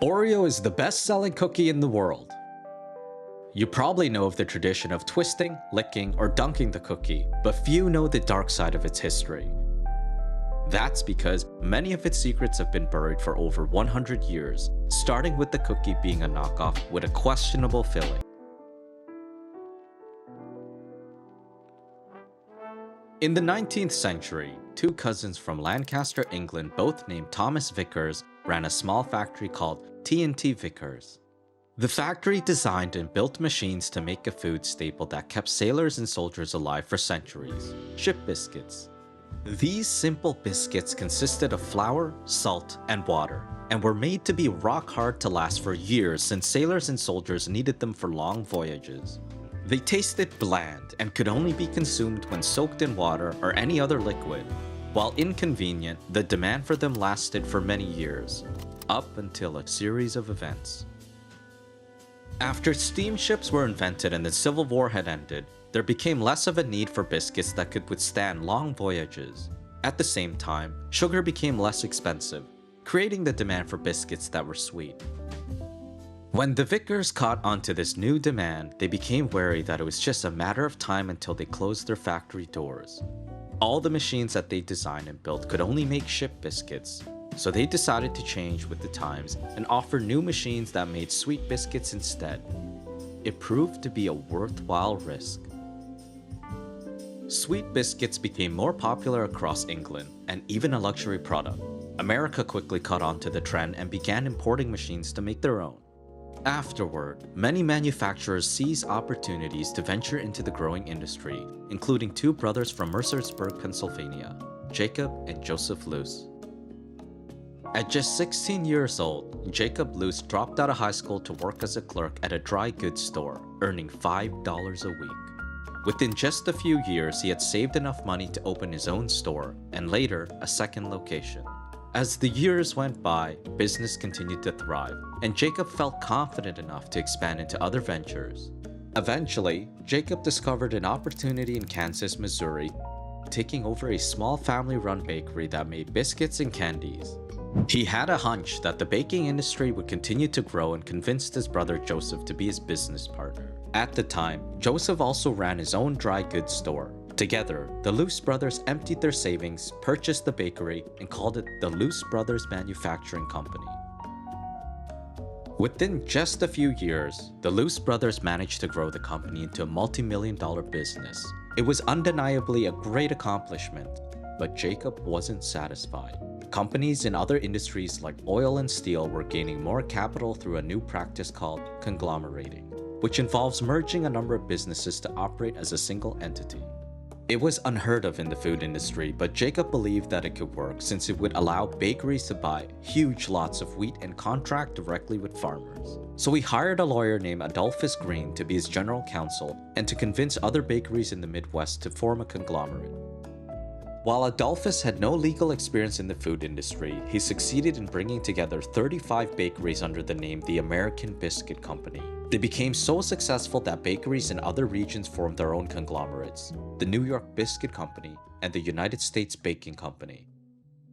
Oreo is the best-selling cookie in the world. You probably know of the tradition of twisting, licking, or dunking the cookie, but few know the dark side of its history. That's because many of its secrets have been buried for over 100 years, starting with the cookie being a knockoff with a questionable filling. In the 19th century, two cousins from Lancaster, England, both named Thomas Vickers, ran a small factory called T&T Vickers. The factory designed and built machines to make a food staple that kept sailors and soldiers alive for centuries: ship biscuits. These simple biscuits consisted of flour, salt, and water, and were made to be rock hard to last for years since sailors and soldiers needed them for long voyages. They tasted bland and could only be consumed when soaked in water or any other liquid. While inconvenient, the demand for them lasted for many years, up until a series of events. After steamships were invented and the Civil War had ended, there became less of a need for biscuits that could withstand long voyages. At the same time, sugar became less expensive, creating the demand for biscuits that were sweet. When the Vickers caught onto this new demand, they became wary that it was just a matter of time until they closed their factory doors. All the machines that they designed and built could only make ship biscuits, so they decided to change with the times and offer new machines that made sweet biscuits instead. It proved to be a worthwhile risk. Sweet biscuits became more popular across England and even a luxury product. America quickly caught on to the trend and began importing machines to make their own. Afterward, many manufacturers seized opportunities to venture into the growing industry, including two brothers from Mercersburg, Pennsylvania, Jacob and Joseph Luce. At just 16 years old, Jacob Luce dropped out of high school to work as a clerk at a dry goods store, earning $5 a week. Within just a few years, he had saved enough money to open his own store, and later, a second location. As the years went by, business continued to thrive, and Jacob felt confident enough to expand into other ventures. Eventually, Jacob discovered an opportunity in Kansas, Missouri, taking over a small family-run bakery that made biscuits and candies. He had a hunch that the baking industry would continue to grow and convinced his brother Joseph to be his business partner. At the time, Joseph also ran his own dry goods store. Together, the Luce brothers emptied their savings, purchased the bakery, and called it the Luce Brothers Manufacturing Company. Within just a few years, the Luce brothers managed to grow the company into a multi-million-dollar business. It was undeniably a great accomplishment, but Jacob wasn't satisfied. Companies in other industries like oil and steel were gaining more capital through a new practice called conglomerating, which involves merging a number of businesses to operate as a single entity. It was unheard of in the food industry, but Jacob believed that it could work since it would allow bakeries to buy huge lots of wheat and contract directly with farmers. So he hired a lawyer named Adolphus Green to be his general counsel and to convince other bakeries in the Midwest to form a conglomerate. While Adolphus had no legal experience in the food industry, he succeeded in bringing together 35 bakeries under the name the American Biscuit Company. They became so successful that bakeries in other regions formed their own conglomerates, the New York Biscuit Company and the United States Baking Company.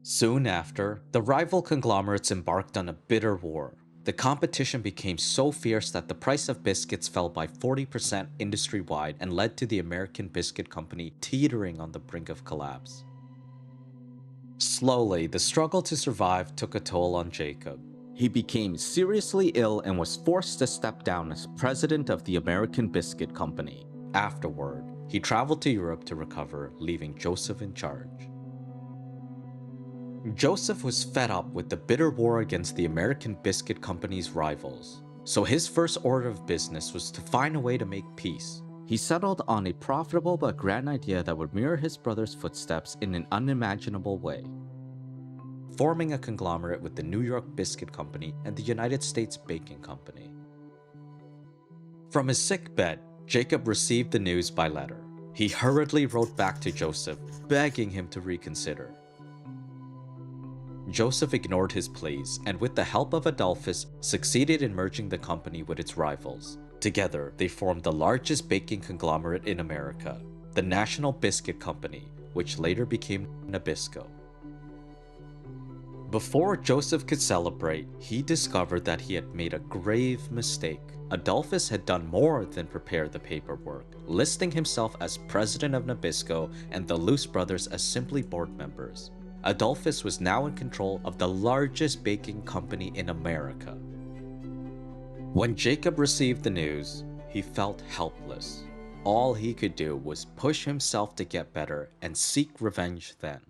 Soon after, the rival conglomerates embarked on a bitter war. The competition became so fierce that the price of biscuits fell by 40% industry-wide and led to the American Biscuit Company teetering on the brink of collapse. Slowly, the struggle to survive took a toll on Jacob. He became seriously ill and was forced to step down as president of the American Biscuit Company. Afterward, he traveled to Europe to recover, leaving Joseph in charge. Joseph was fed up with the bitter war against the American Biscuit Company's rivals, so his first order of business was to find a way to make peace. He settled on a profitable but grand idea that would mirror his brother's footsteps in an unimaginable way: forming a conglomerate with the New York Biscuit Company and the United States Baking Company. From his sick bed, Jacob received the news by letter. He hurriedly wrote back to Joseph, begging him to reconsider. Joseph ignored his pleas, and with the help of Adolphus, succeeded in merging the company with its rivals. Together, they formed the largest baking conglomerate in America, the National Biscuit Company, which later became Nabisco. Before Joseph could celebrate, he discovered that he had made a grave mistake. Adolphus had done more than prepare the paperwork, listing himself as president of Nabisco and the Luce brothers as simply board members. Adolphus was now in control of the largest baking company in America. When Jacob received the news, he felt helpless. All he could do was push himself to get better and seek revenge then.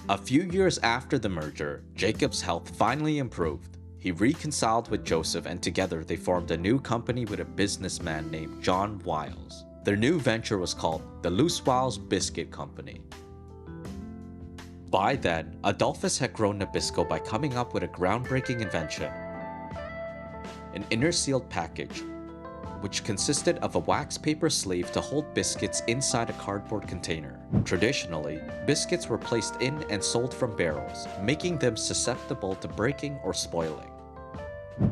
A few years after the merger, Jacob's health finally improved. He reconciled with Joseph and together they formed a new company with a businessman named John Wiles. Their new venture was called the Luce Wiles Biscuit Company. By then, Adolphus had grown Nabisco by coming up with a groundbreaking invention: an inner sealed package, which consisted of a wax paper sleeve to hold biscuits inside a cardboard container. Traditionally, biscuits were placed in and sold from barrels, making them susceptible to breaking or spoiling.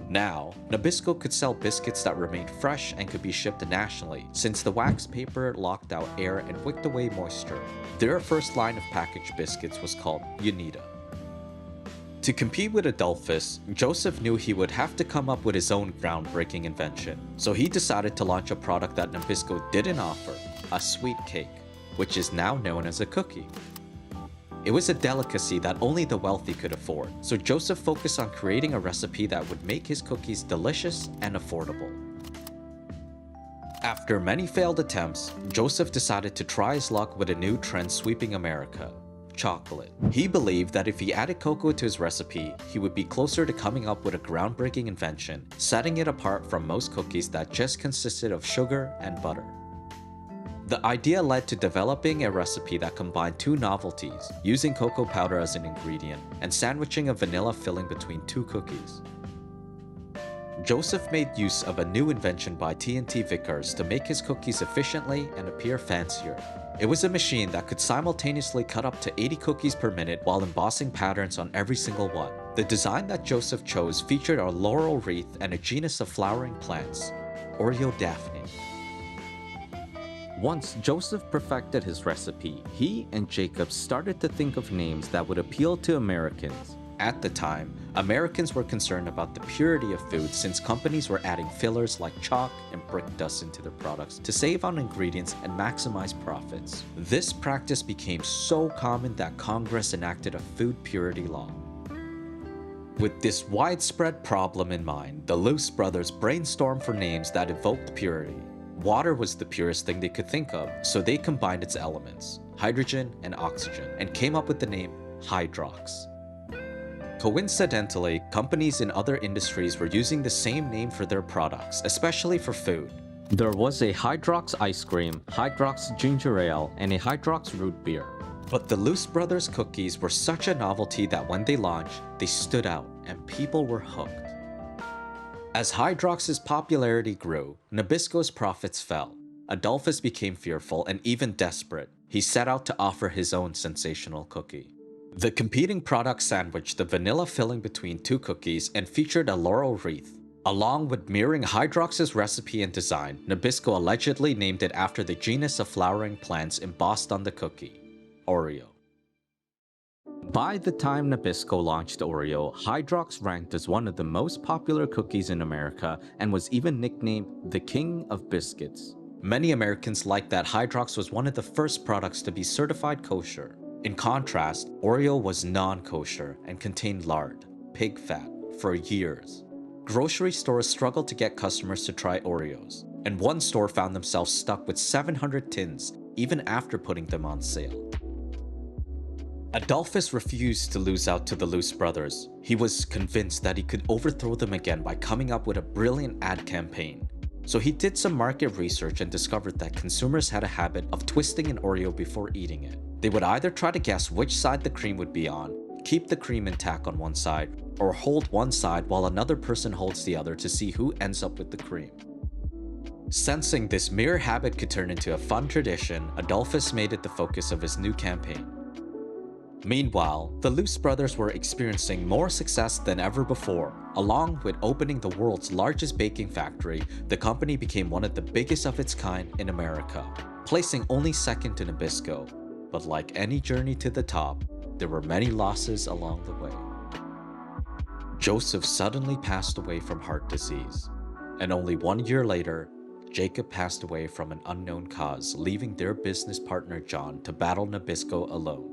Now, Nabisco could sell biscuits that remained fresh and could be shipped nationally, since the wax paper locked out air and wicked away moisture. Their first line of packaged biscuits was called Unita. To compete with Adolphus, Joseph knew he would have to come up with his own groundbreaking invention, so he decided to launch a product that Nabisco didn't offer: a sweet cake, which is now known as a cookie. It was a delicacy that only the wealthy could afford, so Joseph focused on creating a recipe that would make his cookies delicious and affordable. After many failed attempts, Joseph decided to try his luck with a new trend sweeping America: chocolate. He believed that if he added cocoa to his recipe, he would be closer to coming up with a groundbreaking invention, setting it apart from most cookies that just consisted of sugar and butter. The idea led to developing a recipe that combined two novelties, using cocoa powder as an ingredient and sandwiching a vanilla filling between two cookies. Joseph made use of a new invention by T&T Vickers to make his cookies efficiently and appear fancier. It was a machine that could simultaneously cut up to 80 cookies per minute while embossing patterns on every single one. The design that Joseph chose featured a laurel wreath and a genus of flowering plants, Oreo Daphne. Once Joseph perfected his recipe, he and Jacob started to think of names that would appeal to Americans. At the time, Americans were concerned about the purity of food since companies were adding fillers like chalk and brick dust into their products to save on ingredients and maximize profits. This practice became so common that Congress enacted a food purity law. With this widespread problem in mind, the Luce brothers brainstormed for names that evoked purity. Water was the purest thing they could think of, so they combined its elements, hydrogen and oxygen, and came up with the name Hydrox. Coincidentally, companies in other industries were using the same name for their products, especially for food. There was a Hydrox ice cream, Hydrox ginger ale, and a Hydrox root beer. But the Luce brothers cookies were such a novelty that when they launched, they stood out and people were hooked. As Hydrox's popularity grew, Nabisco's profits fell. Adolphus became fearful and even desperate. He set out to offer his own sensational cookie. The competing product sandwiched the vanilla filling between two cookies and featured a laurel wreath. Along with mirroring Hydrox's recipe and design, Nabisco allegedly named it after the genus of flowering plants embossed on the cookie, Oreo. By the time Nabisco launched Oreo, Hydrox ranked as one of the most popular cookies in America and was even nicknamed the King of Biscuits. Many Americans liked that Hydrox was one of the first products to be certified kosher. In contrast, Oreo was non-kosher and contained lard, pig fat, for years. Grocery stores struggled to get customers to try Oreos, and one store found themselves stuck with 700 tins even after putting them on sale. Adolphus refused to lose out to the Luce brothers. He was convinced that he could overthrow them again by coming up with a brilliant ad campaign. So he did some market research and discovered that consumers had a habit of twisting an Oreo before eating it. They would either try to guess which side the cream would be on, keep the cream intact on one side, or hold one side while another person holds the other to see who ends up with the cream. Sensing this mere habit could turn into a fun tradition, Adolphus made it the focus of his new campaign. Meanwhile, the Luce brothers were experiencing more success than ever before. Along with opening the world's largest baking factory, the company became one of the biggest of its kind in America, placing only second to Nabisco. But like any journey to the top, there were many losses along the way. Joseph suddenly passed away from heart disease, and only 1 year later, Jacob passed away from an unknown cause, leaving their business partner John to battle Nabisco alone.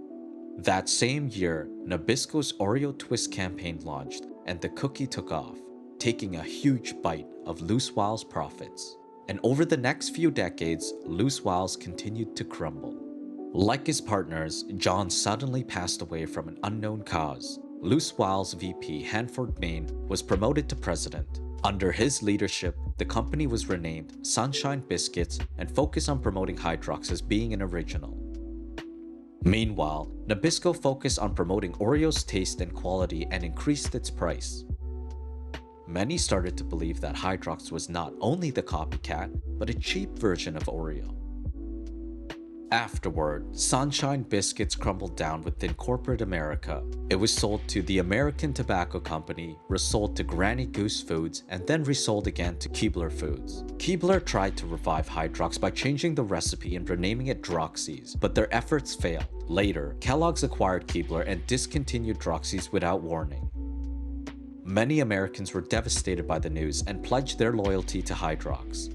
That same year, Nabisco's Oreo Twist campaign launched, and the cookie took off, taking a huge bite of Loose Wow's profits. And over the next few decades, Loose Wow's continued to crumble. Like his partners, John suddenly passed away from an unknown cause. Loose Wow's VP, Hanford Main, was promoted to president. Under his leadership, the company was renamed Sunshine Biscuits and focused on promoting Hydrox as being an original. Meanwhile, Nabisco focused on promoting Oreo's taste and quality and increased its price. Many started to believe that Hydrox was not only the copycat, but a cheap version of Oreo. Afterward, Sunshine Biscuits crumbled down within corporate America. It was sold to the American Tobacco Company, resold to Granny Goose Foods, and then resold again to Keebler Foods. Keebler tried to revive Hydrox by changing the recipe and renaming it Droxy's, but their efforts failed. Later, Kellogg's acquired Keebler and discontinued Droxy's without warning. Many Americans were devastated by the news and pledged their loyalty to Hydrox.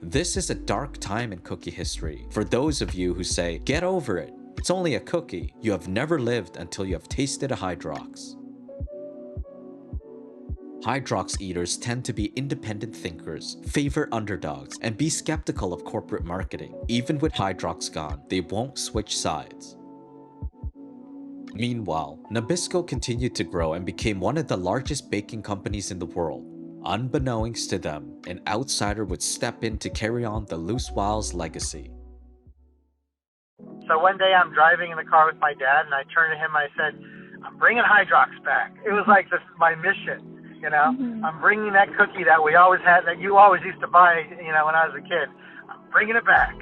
This is a dark time in cookie history. For those of you who say, "Get over it, it's only a cookie," you have never lived until you have tasted a Hydrox. Hydrox eaters tend to be independent thinkers, favor underdogs, and be skeptical of corporate marketing. Even with Hydrox gone, they won't switch sides. Meanwhile, Nabisco continued to grow and became one of the largest baking companies in the world. Unbeknownst to them, an outsider would step in to carry on the Loose Wow's legacy. So one day I'm driving in the car with my dad, and I turned to him, I said, "I'm bringing Hydrox back." It was like my mission, you know? I'm bringing that cookie that we always had, that you always used to buy, you know, when I was a kid. I'm bringing it back.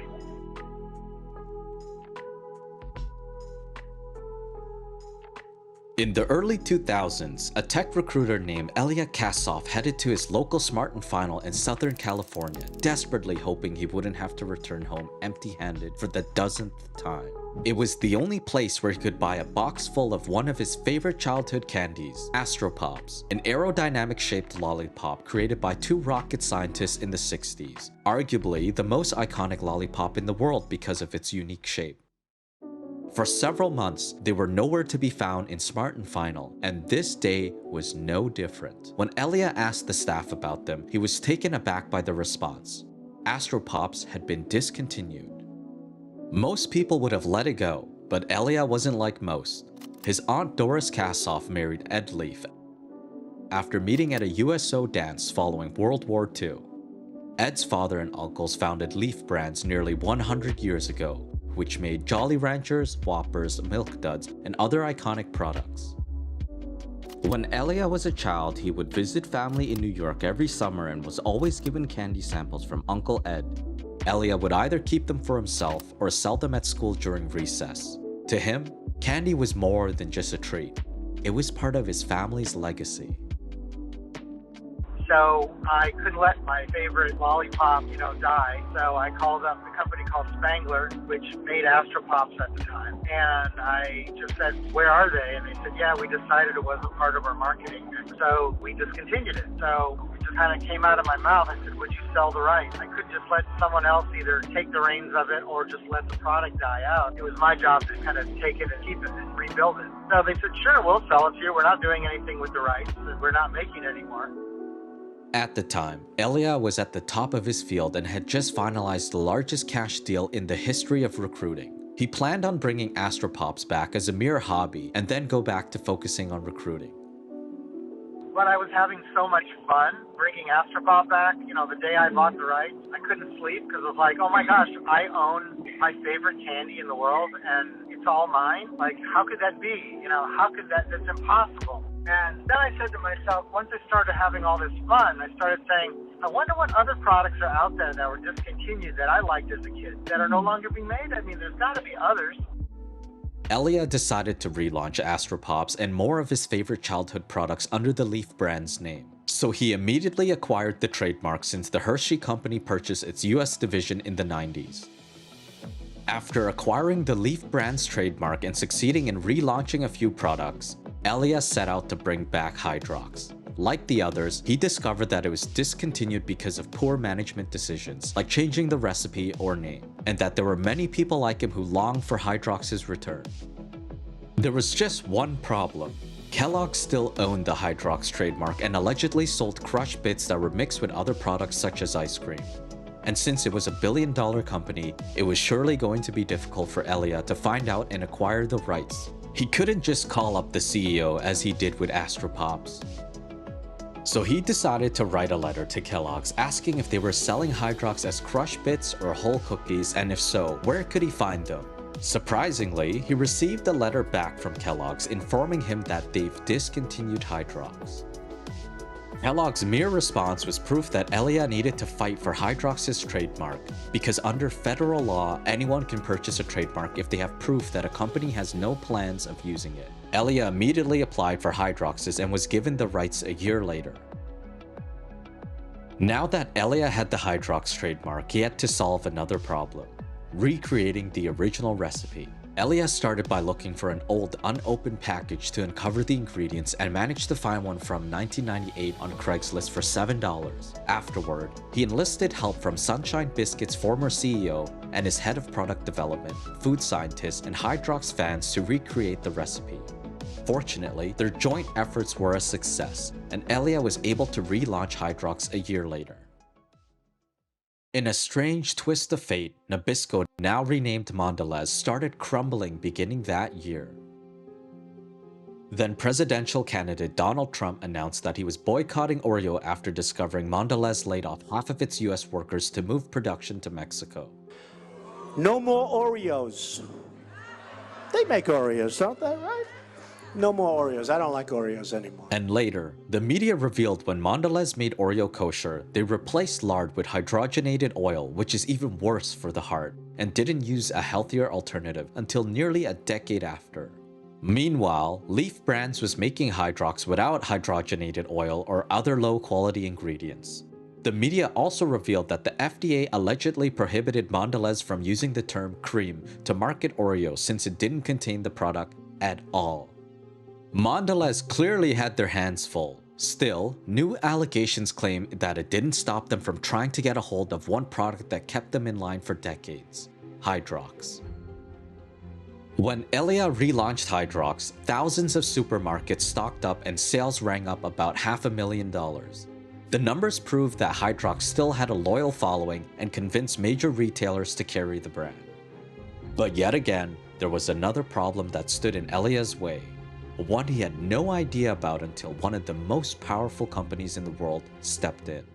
In the early 2000s, a tech recruiter named Elia Kassoff headed to his local Smart & Final in Southern California, desperately hoping he wouldn't have to return home empty-handed for the dozenth time. It was the only place where he could buy a box full of one of his favorite childhood candies, Astro Pops, an aerodynamic-shaped lollipop created by two rocket scientists in the 60s, arguably the most iconic lollipop in the world because of its unique shape. For several months, they were nowhere to be found in Smart & Final, and this day was no different. When Elia asked the staff about them, he was taken aback by the response. Astro Pops had been discontinued. Most people would have let it go, but Elia wasn't like most. His aunt Doris Kassoff married Ed Leaf after meeting at a USO dance following World War II. Ed's father and uncles founded Leaf Brands nearly 100 years ago, which made Jolly Ranchers, Whoppers, Milk Duds, and other iconic products. When Elia was a child, he would visit family in New York every summer and was always given candy samples from Uncle Ed. Elia would either keep them for himself or sell them at school during recess. To him, candy was more than just a treat. It was part of his family's legacy. So I couldn't let my favorite lollipop, die. So I called up a company called Spangler, which made Astro Pops at the time. And I just said, "Where are they?" And they said, "Yeah, we decided it wasn't part of our marketing. So we discontinued it." So it just kind of came out of my mouth. I said, "Would you sell the rights?" I couldn't just let someone else either take the reins of it or just let the product die out. It was my job to kind of take it and keep it and rebuild it. So they said, "Sure, we'll sell it to you. We're not doing anything with the rights. We're not making it anymore." At the time, Elia was at the top of his field and had just finalized the largest cash deal in the history of recruiting. He planned on bringing Astro Pops back as a mere hobby and then go back to focusing on recruiting. But I was having so much fun bringing Astro Pop back. The day I bought the rights, I couldn't sleep because I was like, "Oh my gosh, I own my favorite candy in the world and it's all mine. Like, how could that be? How could that? That's impossible." And then I said to myself, once I started having all this fun, I started saying, I wonder what other products are out there that were discontinued that I liked as a kid that are no longer being made. I mean, there's got to be others. Elia decided to relaunch Astro Pops and more of his favorite childhood products under the Leaf brand's name. So he immediately acquired the trademark since the Hershey company purchased its US division in the 90s. After acquiring the Leaf brand's trademark and succeeding in relaunching a few products, Elia set out to bring back Hydrox. Like the others, he discovered that it was discontinued because of poor management decisions, like changing the recipe or name, and that there were many people like him who longed for Hydrox's return. There was just one problem. Kellogg still owned the Hydrox trademark and allegedly sold crushed bits that were mixed with other products such as ice cream. And since it was a billion-dollar company, it was surely going to be difficult for Elia to find out and acquire the rights. He couldn't just call up the CEO as he did with Astro Pops. So he decided to write a letter to Kellogg's asking if they were selling Hydrox as crushed bits or whole cookies, and if so, where could he find them? Surprisingly, he received a letter back from Kellogg's informing him that they've discontinued Hydrox. Kellogg's mere response was proof that Elia needed to fight for Hydrox's trademark, because under federal law, anyone can purchase a trademark if they have proof that a company has no plans of using it. Elia immediately applied for Hydrox's and was given the rights a year later. Now that Elia had the Hydrox trademark, he had to solve another problem: recreating the original recipe. Elia started by looking for an old, unopened package to uncover the ingredients and managed to find one from 1998 on Craigslist for $7. Afterward, he enlisted help from Sunshine Biscuit's former CEO and his head of product development, food scientists, and Hydrox fans to recreate the recipe. Fortunately, their joint efforts were a success, and Elia was able to relaunch Hydrox a year later. In a strange twist of fate, Nabisco, now renamed Mondelez, started crumbling beginning that year. Then presidential candidate Donald Trump announced that he was boycotting Oreo after discovering Mondelez laid off half of its US workers to move production to Mexico. No more Oreos. They make Oreos, don't they, right? No more Oreos. I don't like Oreos anymore. And later, the media revealed when Mondelez made Oreo kosher, they replaced lard with hydrogenated oil, which is even worse for the heart, and didn't use a healthier alternative until nearly a decade after. Meanwhile, Leaf Brands was making Hydrox without hydrogenated oil or other low-quality ingredients. The media also revealed that the FDA allegedly prohibited Mondelez from using the term cream to market Oreo since it didn't contain the product at all. Mondelez clearly had their hands full. Still, new allegations claim that it didn't stop them from trying to get a hold of one product that kept them in line for decades: Hydrox. When Elia relaunched Hydrox, thousands of supermarkets stocked up and sales rang up about $500,000. The numbers proved that Hydrox still had a loyal following and convinced major retailers to carry the brand. But yet again, there was another problem that stood in Elia's way. One he had no idea about until one of the most powerful companies in the world stepped in.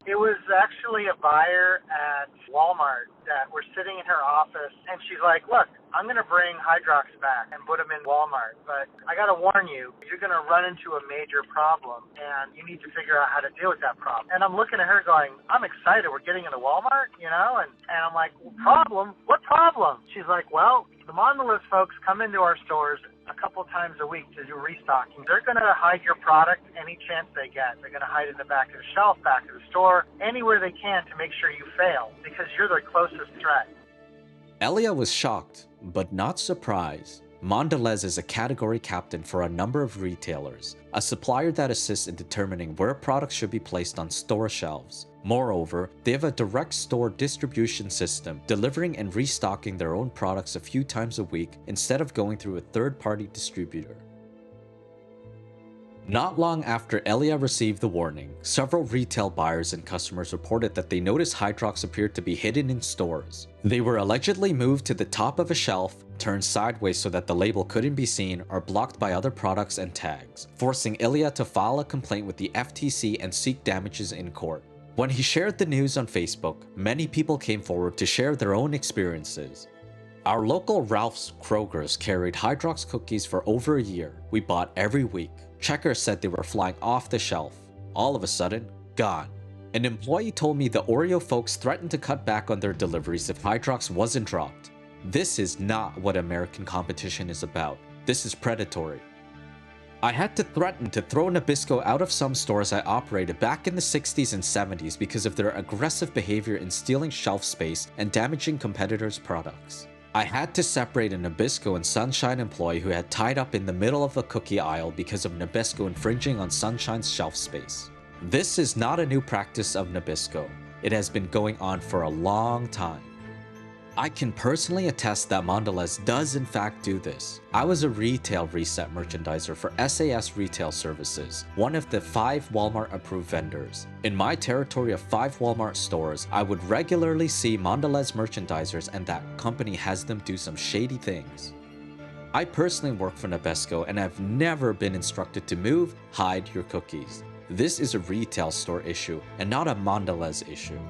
It was actually a buyer at Walmart that we're sitting in her office, and she's like, look, I'm going to bring Hydrox back and put them in Walmart, but I got to warn you, you're going to run into a major problem, and you need to figure out how to deal with that problem. And I'm looking at her going, I'm excited, we're getting into Walmart, you know? And I'm like, problem? What problem? She's like, well, the Mondelez folks come into our stores a couple times a week to do restocking. They're going to hide your product any chance they get. They're going to hide it in the back of the shelf, back of the store, anywhere they can to make sure you fail, because you're their closest threat. Elia was shocked, but not surprised. Mondelez is a category captain for a number of retailers, a supplier that assists in determining where products should be placed on store shelves. Moreover, they have a direct store distribution system, delivering and restocking their own products a few times a week instead of going through a third-party distributor. Not long after Elia received the warning, several retail buyers and customers reported that they noticed Hydrox appeared to be hidden in stores. They were allegedly moved to the top of a shelf, turned sideways so that the label couldn't be seen, or blocked by other products and tags, forcing Elia to file a complaint with the FTC and seek damages in court. When he shared the news on Facebook, many people came forward to share their own experiences. Our local Ralph's Kroger's carried Hydrox cookies for over a year. We bought every week. Checkers said they were flying off the shelf. All of a sudden, gone. An employee told me the Oreo folks threatened to cut back on their deliveries if Hydrox wasn't dropped. This is not what American competition is about. This is predatory. I had to threaten to throw Nabisco out of some stores I operated back in the 60s and 70s because of their aggressive behavior in stealing shelf space and damaging competitors' products. I had to separate a Nabisco and Sunshine employee who had tied up in the middle of the cookie aisle because of Nabisco infringing on Sunshine's shelf space. This is not a new practice of Nabisco. It has been going on for a long time. I can personally attest that Mondelez does in fact do this. I was a retail reset merchandiser for SAS Retail Services, one of the 5 Walmart-approved vendors. In my territory of 5 Walmart stores, I would regularly see Mondelez merchandisers, and that company has them do some shady things. I personally work for Nabisco and have never been instructed to move, hide your cookies. This is a retail store issue and not a Mondelez issue.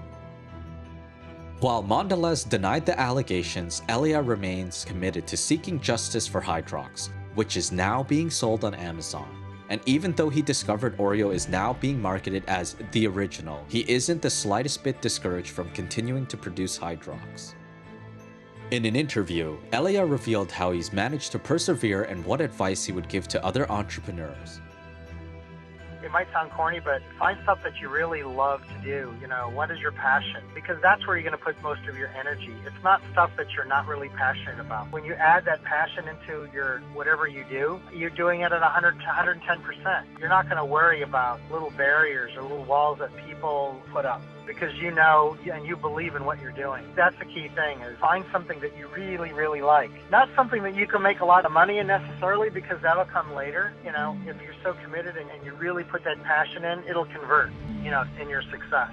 While Mondelez denied the allegations, Elia remains committed to seeking justice for Hydrox, which is now being sold on Amazon. And even though he discovered Oreo is now being marketed as the original, he isn't the slightest bit discouraged from continuing to produce Hydrox. In an interview, Elia revealed how he's managed to persevere and what advice he would give to other entrepreneurs. It might sound corny, but find stuff that you really love to do. You know, what is your passion? Because that's where you're going to put most of your energy. It's not stuff that you're not really passionate about. When you add that passion into your whatever you do, you're doing it at 100 to 110%. You're not going to worry about little barriers or little walls that people put up, because you know and you believe in what you're doing. That's the key thing, is find something that you really, really like. Not something that you can make a lot of money in necessarily, because that'll come later. You know, if you're so committed and you really put that passion in, it'll convert, you know, in your success.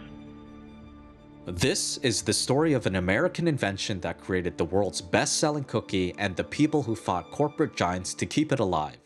This is the story of an American invention that created the world's best-selling cookie and the people who fought corporate giants to keep it alive.